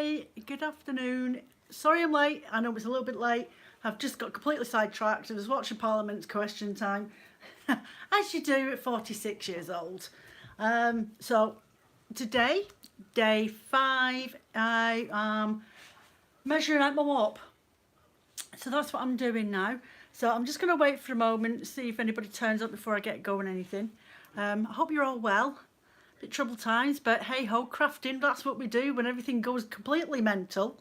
Hi, good afternoon. Sorry I'm late. I know it's a little bit late. I've just got completely sidetracked. I was watching Parliament's question time, as you do at 46 years old. So today, day 5, I am measuring out my warp. So that's what I'm doing now. So I'm just going to wait for a moment, see if anybody turns up before I get going anything. I hope you're all well. Bit troubled times, but hey ho, crafting, that's what we do when everything goes completely mental.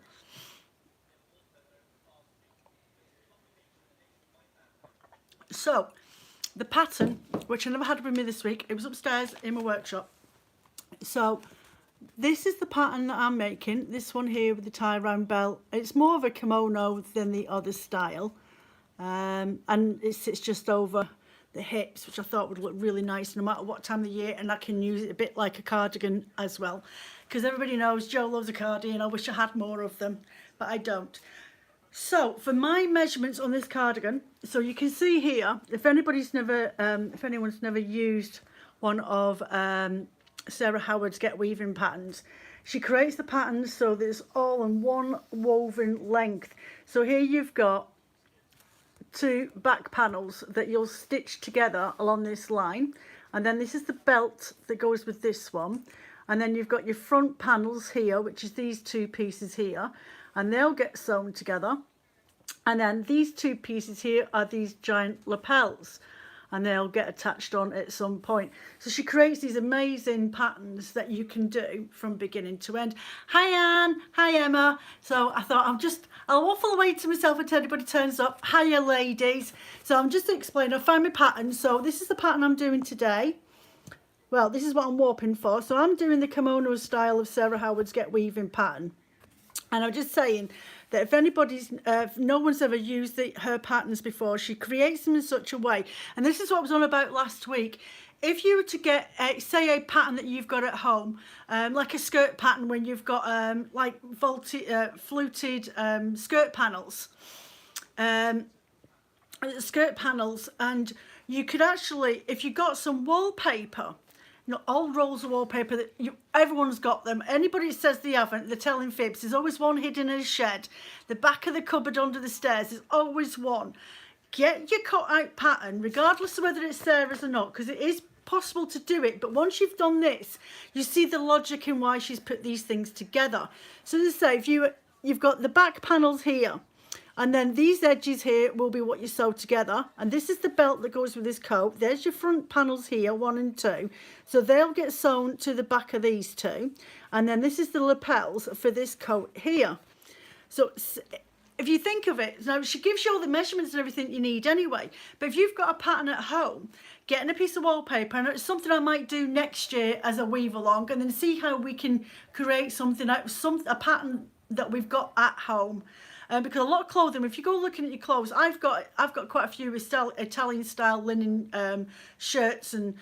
So the pattern, which I never had with me this week, it was upstairs in my workshop. So this is the pattern that I'm making, this one here with the tie round belt. It's more of a kimono than the other style, and it sits just over the hips, which I thought would look really nice no matter what time of the year, and I can use it a bit like a cardigan as well, because everybody knows Joe loves a cardigan. I wish I had more of them, but I don't. So for my measurements on this cardigan, so you can see here, if anyone's never used one of Sarah Howard's Get Weaving patterns, she creates the patterns so that it's all in one woven length. So here you've got 2 back panels that you'll stitch together along this line, and then this is the belt that goes with this one, and then you've got your front panels here, which is these 2 pieces here, and they'll get sewn together, and then these 2 pieces here are these giant lapels, and they'll get attached on at some point. So she creates these amazing patterns that you can do from beginning to end. Hi Anne, hi Emma. So I thought I'll waffle away to myself until anybody turns up. Hiya ladies. So I'm just explaining, I found my pattern. So this is the pattern I'm doing today. Well, this is what I'm warping for. So I'm doing the kimono style of Sarah Howard's Get Weaving pattern. And I'm just saying that if no one's ever used her patterns before, she creates them in such a way. And this is what I was on about last week. If you were to get, say, a pattern that you've got at home, like a skirt pattern when you've got like fluted skirt panels, and you could actually, if you got some wallpaper, old rolls of wallpaper that everyone's got them. Anybody that says they haven't, they're telling fibs. There's always one hidden in a shed. The back of the cupboard under the stairs, there's always one. Get your cut out pattern, regardless of whether it's Sarah's or not, because it is possible to do it. But once you've done this, you see the logic in why she's put these things together. So as I say, if you've got the back panels here, and then these edges here will be what you sew together, and this is the belt that goes with this coat. There's your front panels here, 1 and 2, so they'll get sewn to the back of these 2, and then this is the lapels for this coat here. So if you think of it, now she gives you all the measurements and everything you need anyway, but if you've got a pattern at home, getting a piece of wallpaper, and it's something I might do next year as a weave along, and then see how we can create something out of a pattern that we've got at home. Because a lot of clothing, if you go looking at your clothes, I've got quite a few Italian style linen shirts and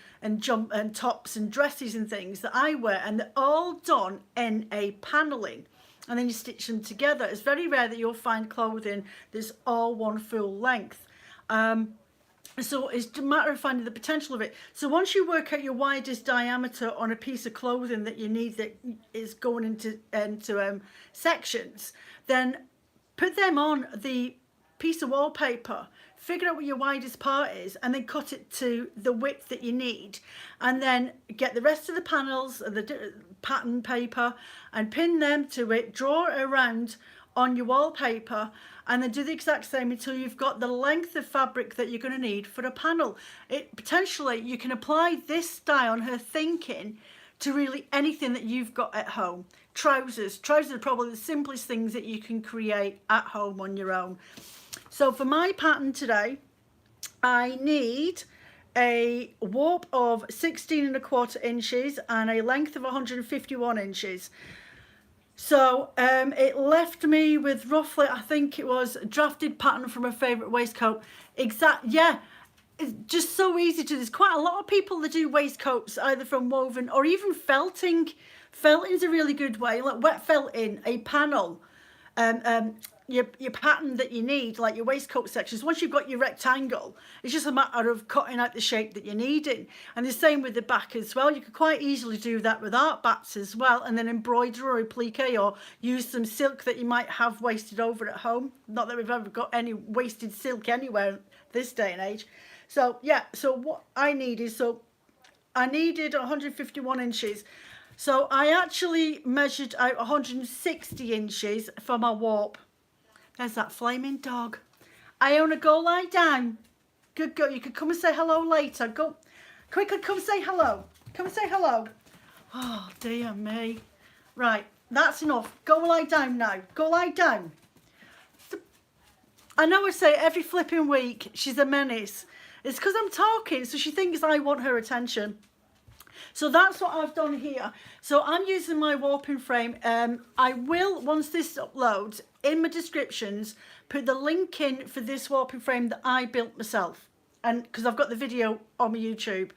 tops and dresses and things that I wear, and they're all done in a paneling, and then you stitch them together. It's very rare that you'll find clothing that's all one full length. So it's a matter of finding the potential of it. So once you work out your widest diameter on a piece of clothing that you need that is going into sections, then put them on the piece of wallpaper, figure out what your widest part is, and then cut it to the width that you need, and then get the rest of the panels, the pattern paper, and pin them to it, draw it around on your wallpaper, and then do the exact same until you've got the length of fabric that you're going to need for a panel. Potentially you can apply this style on her thinking to really anything that you've got at home. Trousers are probably the simplest things that you can create at home on your own. So for my pattern today, I need a warp of 16¼ inches and a length of 151 inches. So it left me with roughly, I think it was a drafted pattern from a favourite waistcoat. Yeah. It's just so easy to do. There's quite a lot of people that do waistcoats either from woven or even felting. Felting's a really good way, like wet felting a panel your pattern that you need, like your waistcoat sections. Once you've got your rectangle, it's just a matter of cutting out the shape that you're needing. And the same with the back as well. You could quite easily do that with art bats as well, and then embroider or applique, or use some silk that you might have wasted over at home. Not that we've ever got any wasted silk anywhere this day and age. So yeah, so what I need is, so I needed 151 inches. So I actually measured out 160 inches for my warp. There's that flaming dog. Iona, go lie down. Good girl. You could come and say hello later. Go quickly, come say hello. Come and say hello. Oh dear me. Right, that's enough. Go lie down now. Go lie down. I know I say it every flipping week, she's a menace. It's because I'm talking, so she thinks I want her attention. So that's what I've done here. So I'm using my warping frame. I will, once this uploads, in my descriptions, put the link in for this warping frame that I built myself. And because I've got the video on my YouTube.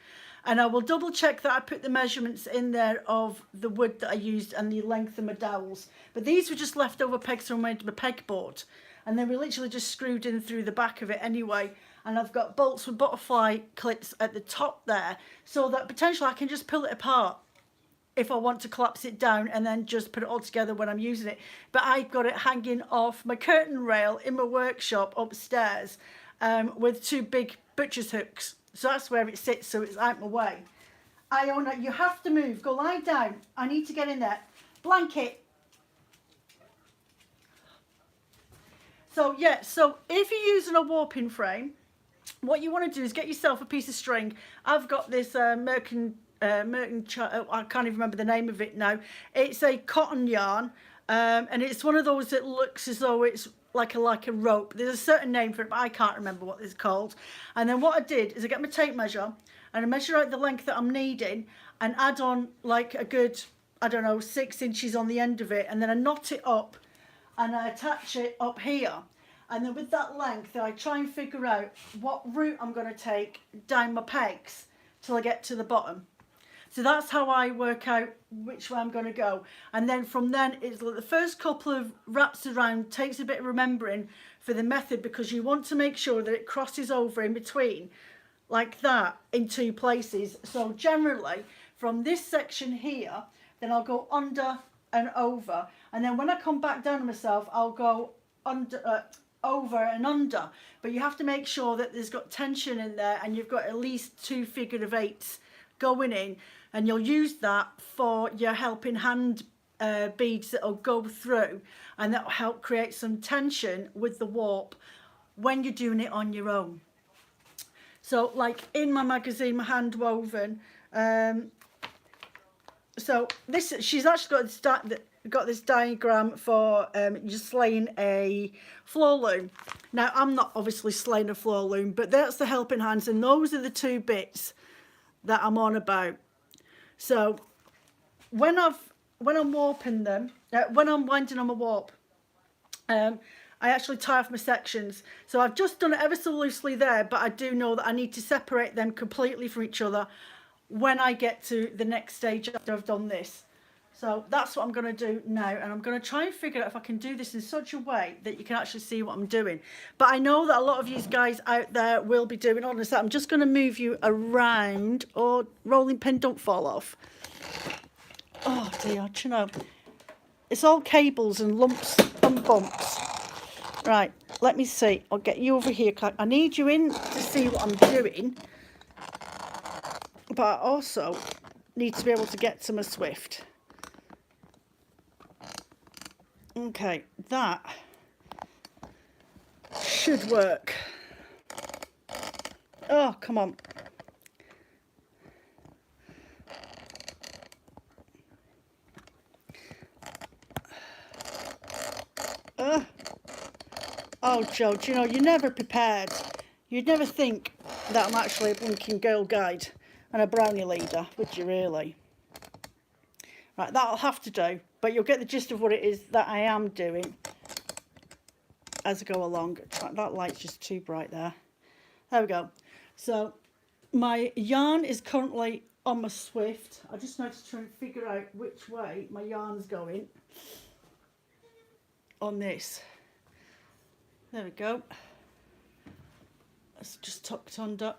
And I will double check that I put the measurements in there of the wood that I used and the length of my dowels. But these were just leftover pegs from my pegboard. And they were literally just screwed in through the back of it anyway. And I've got bolts with butterfly clips at the top there, so that potentially I can just pull it apart if I want to collapse it down and then just put it all together when I'm using it. But I've got it hanging off my curtain rail in my workshop upstairs with two big butcher's hooks. So that's where it sits, so it's out my way. Iona, you have to move. Go lie down. I need to get in there. Blanket. So yeah, so if you're using a warping frame, what you want to do is get yourself a piece of string. I've got this I can't even remember the name of it now. It's a cotton yarn, and it's one of those that looks as though it's like a rope. There's a certain name for it, but I can't remember what it's called. And then what I did is I get my tape measure and I measure out the length that I'm needing and add on like a good, I don't know, 6 inches on the end of it, and then I knot it up and I attach it up here. And then with that length, I try and figure out what route I'm going to take down my pegs till I get to the bottom. So that's how I work out which way I'm going to go. And then from then, it's like the first couple of wraps around takes a bit of remembering for the method, because you want to make sure that it crosses over in between like that in 2 places. So generally from this section here, then I'll go under and over. And then when I come back down on myself, I'll go under, over and under. But you have to make sure that there's got tension in there and you've got at least 2 figure of 8s going in, and you'll use that for your helping hand beads that will go through, and that will help create some tension with the warp when you're doing it on your own. So like in my magazine, my hand woven, so this, she's actually got this diagram for just slaying a floor loom. Now I'm not obviously slaying a floor loom, but that's the helping hands, and those are the 2 bits that I'm on about. So when I'm warping them, when I'm winding on my warp, I actually tie off my sections. So I've just done it ever so loosely there, but I do know that I need to separate them completely from each other when I get to the next stage after I've done this. So that's what I'm going to do now, and I'm going to try and figure out if I can do this in such a way that you can actually see what I'm doing. But I know that a lot of you guys out there will be doing all this. I'm just going to move you around. Oh, rolling pin, don't fall off. Oh dear, do you know, it's all cables and lumps and bumps. Right, let me see. I'll get you over here. I need you in to see what I'm doing, but I also need to be able to get to my Swift. Okay, that should work. Oh, come on. Oh, Joe, do you know, you're never prepared. You'd never think that I'm actually a blinking Girl Guide and a brownie leader, would you really? Right, that'll have to do, but you'll get the gist of what it is that I am doing as I go along. That light's just too bright there. There we go. So my yarn is currently on my Swift. I just need to try and figure out which way my yarn's going. on this. There we go. It's just tucked under.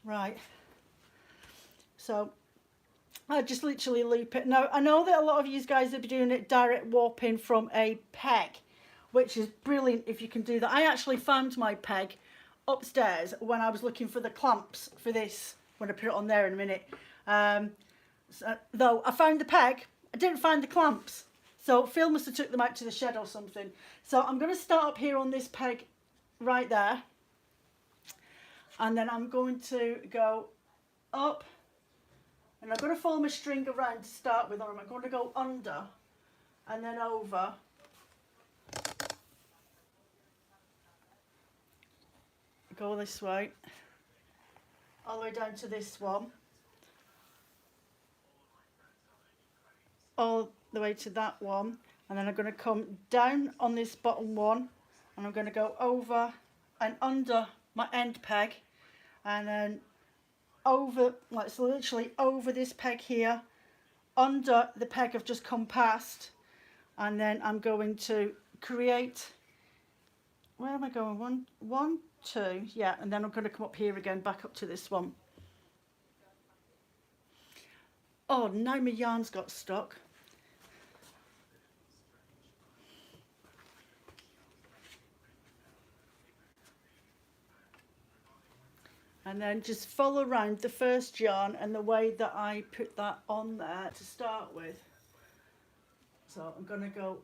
Right. So I just literally loop it. Now, I know that a lot of you guys will be doing it direct warping from a peg, which is brilliant if you can do that. I actually found my peg upstairs when I was looking for the clamps for this, when I put it on there in a minute. Though I found the peg, I didn't find the clamps. So Phil must have took them out to the shed or something. So I'm going to start up here on this peg right there. And then I'm going to go up. And I'm going to follow my string around to start with, or I'm going to go under and then over. Go this way, all the way down to this one, all the way to that one, and then I'm going to come down on this bottom one, and I'm going to go over and under my end peg, and then over, like, so literally over this peg here, under the peg I've just come past, and then I'm going to create, where am I going, one, two, yeah, and then I'm going to come up here again, back up to this one. Oh, now my yarn's got stuck. And then just follow around the first yarn and the way that I put that on there to start with. So I'm going to go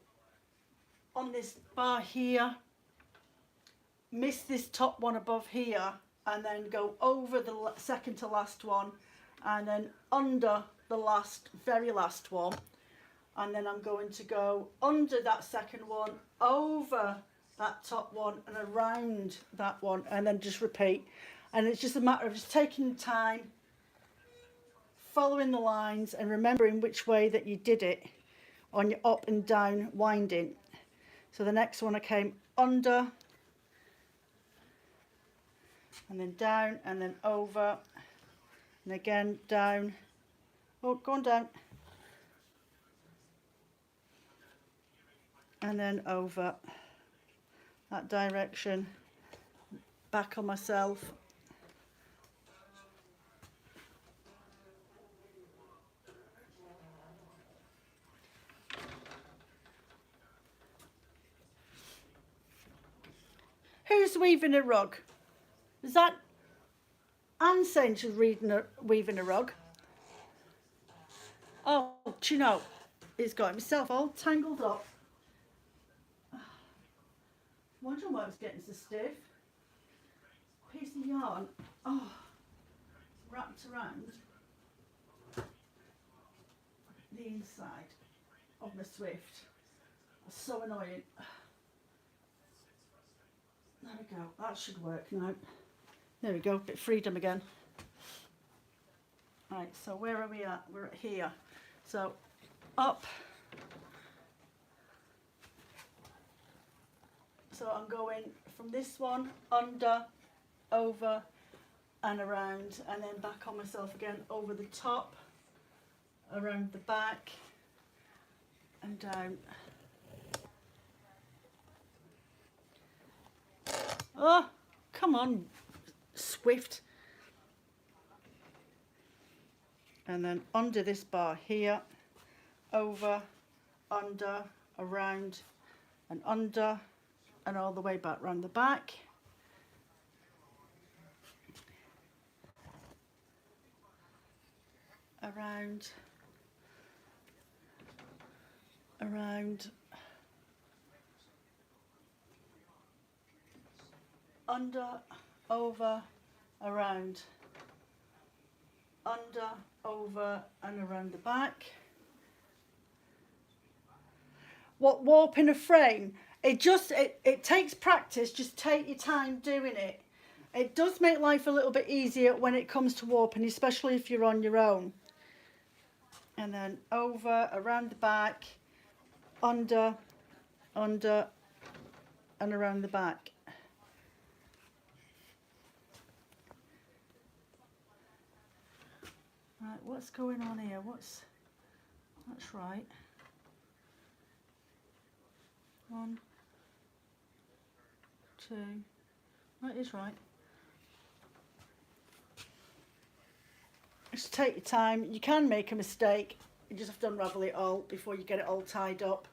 on this bar here, miss this top one above here, and then go over the second to last one, and then under the last, very last one, and then I'm going to go under that second one, over that top one, and around that one, and then just repeat. And it's just a matter of just taking time, following the lines, and remembering which way that you did it on your up and down winding. So the next one I came under, and then down, and then over, and again down. Oh, go on down. And then over that direction, back on myself. Who's weaving a rug? Is that Anne saying she's weaving a rug? Oh, do you know, it's got himself all tangled up. Wondering why it's getting so stiff. Piece of yarn, oh, wrapped around the inside of my Swift. That's so annoying. There we go, that should work now. There we go, bit of freedom again. Right, so where are we at? We're at here. So up. So I'm going from this one, under, over and around, and then back on myself again, over the top, around the back and down. Oh, come on, Swift. And then under this bar here, over, under, around and under, and all the way back round the back. Around, around, under, over, around, under, over and around the back. What warping a frame? It takes practice. Just take your time doing it. It does make life a little bit easier when it comes to warping, especially if you're on your own. And then over, around the back, under, under and around the back. Right, what's going on here? That's right. 1, 2, that is right. Just take your time. You can make a mistake. You just have to unravel it all before you get it all tied up.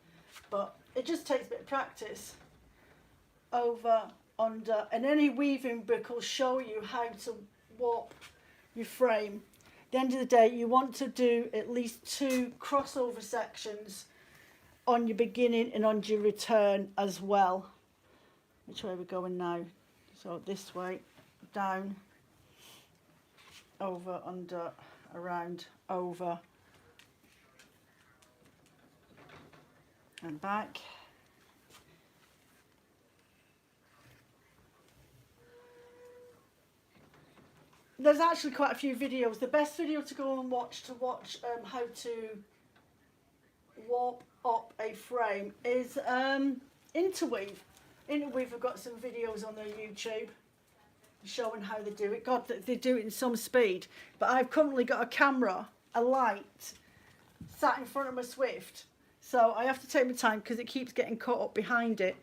But it just takes a bit of practice. Over, under, and any weaving book will show you how to warp your frame. At the end of the day, you want to do at least 2 crossover sections on your beginning and on your return as well. Which way are we going now? So this way, down, over, under, around, over, and back. There's actually quite a few videos. The best video to go and watch how to warp up a frame is Interweave. Interweave have got some videos on their YouTube showing how they do it. God, they do it in some speed. But I've currently got a camera, a light, sat in front of my Swift. So I have to take my time because it keeps getting caught up behind it.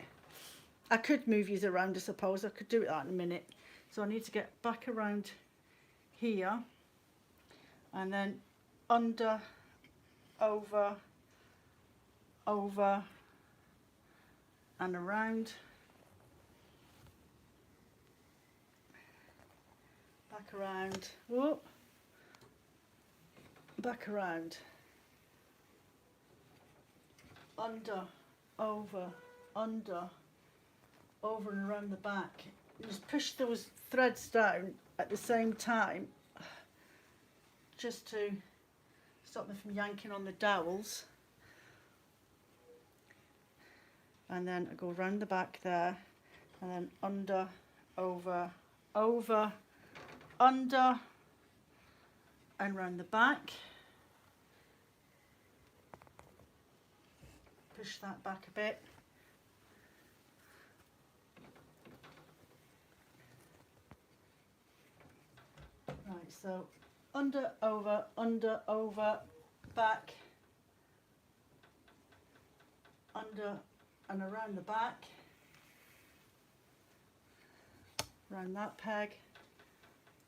I could move these around, I suppose. I could do that in a minute. So I need to get back around here and then under, over, over and around, back around, whoop, back around, under, over, under, over and around the back. Just push those threads down at the same time just to stop them from yanking on the dowels, and then I go around the back there and then under, over, over, under and round the back. Push that back a bit. Right, so under, over, back, under and around the back, round that peg,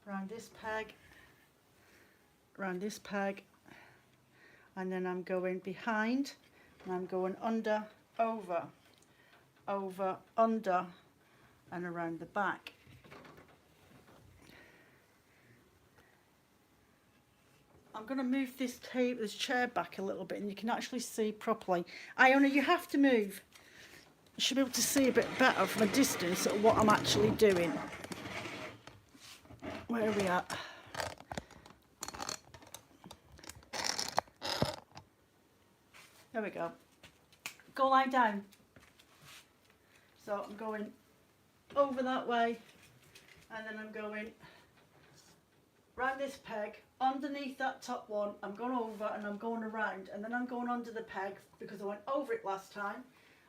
round this peg, round this peg, and then I'm going behind and I'm going under, over, over, under and around the back. I'm going to move this chair back a little bit and you can actually see properly. Iona, you have to move. You should be able to see a bit better from a distance at what I'm actually doing. Where are we at? There we go. Go lie down. So I'm going over that way and then I'm going round this peg, underneath that top one, I'm going over and I'm going around, and then I'm going under the peg because I went over it last time,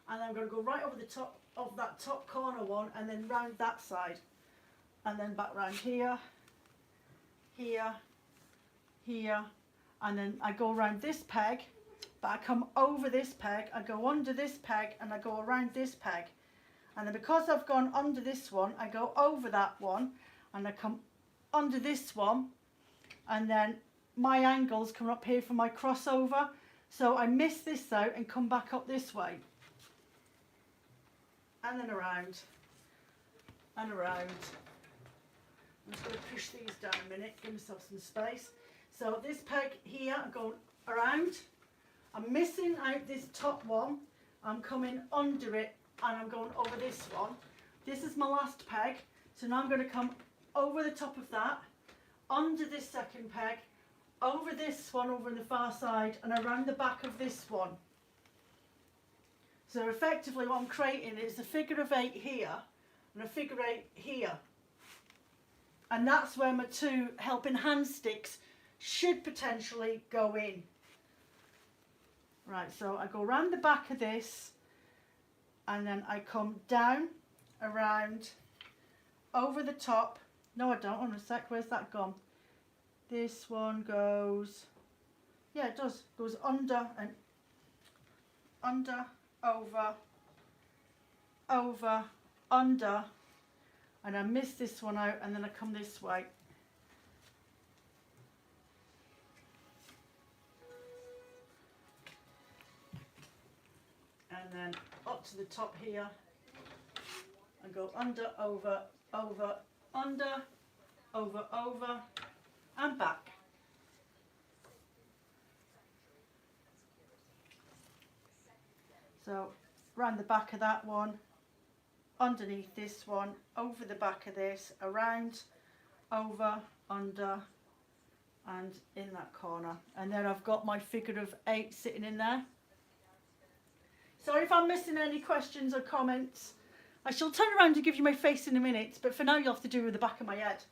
and then I'm going to go right over the top of that top corner one and then round that side, and then back round here, here, here, and then I go around this peg, but I come over this peg, I go under this peg and I go around this peg, and then because I've gone under this one, I go over that one and I come under this one, and then my angle's coming up here for my crossover, so I miss this out and come back up this way and then around and around. I'm just going to push these down a minute, give myself some space. So this peg here, I'm going around, I'm missing out this top one, I'm coming under it and I'm going over this one. This is my last peg, so now I'm going to come over the top of that, under this second peg, over this one over on the far side and around the back of this one. So effectively what I'm creating is a figure of 8 here and a figure 8 here. And that's where my 2 helping hand sticks should potentially go in. Right, so I go around the back of this and then I come down, around, over the top. No, I don't. Hold on a sec. Where's that gone? This one goes, yeah, it does. Goes under and under, over, over, under, and I miss this one out, and then I come this way. And then up to the top here, and go under, over, over, under, over, over, and back. So round the back of that one, underneath this one, over the back of this, around, over, under, and in that corner. And then I've got my figure of 8 sitting in there. Sorry if I'm missing any questions or comments. I shall turn around to give you my face in a minute, but for now you'll have to do with the back of my head.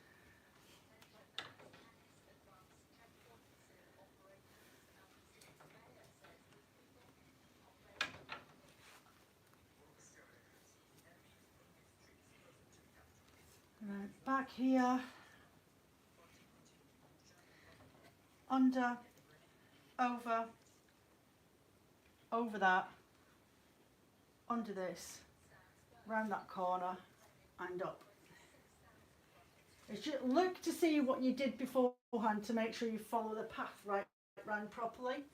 Right, back here, under, over, over that, under this, round that corner and up. Look to see what you did beforehand to make sure you follow the path right round properly.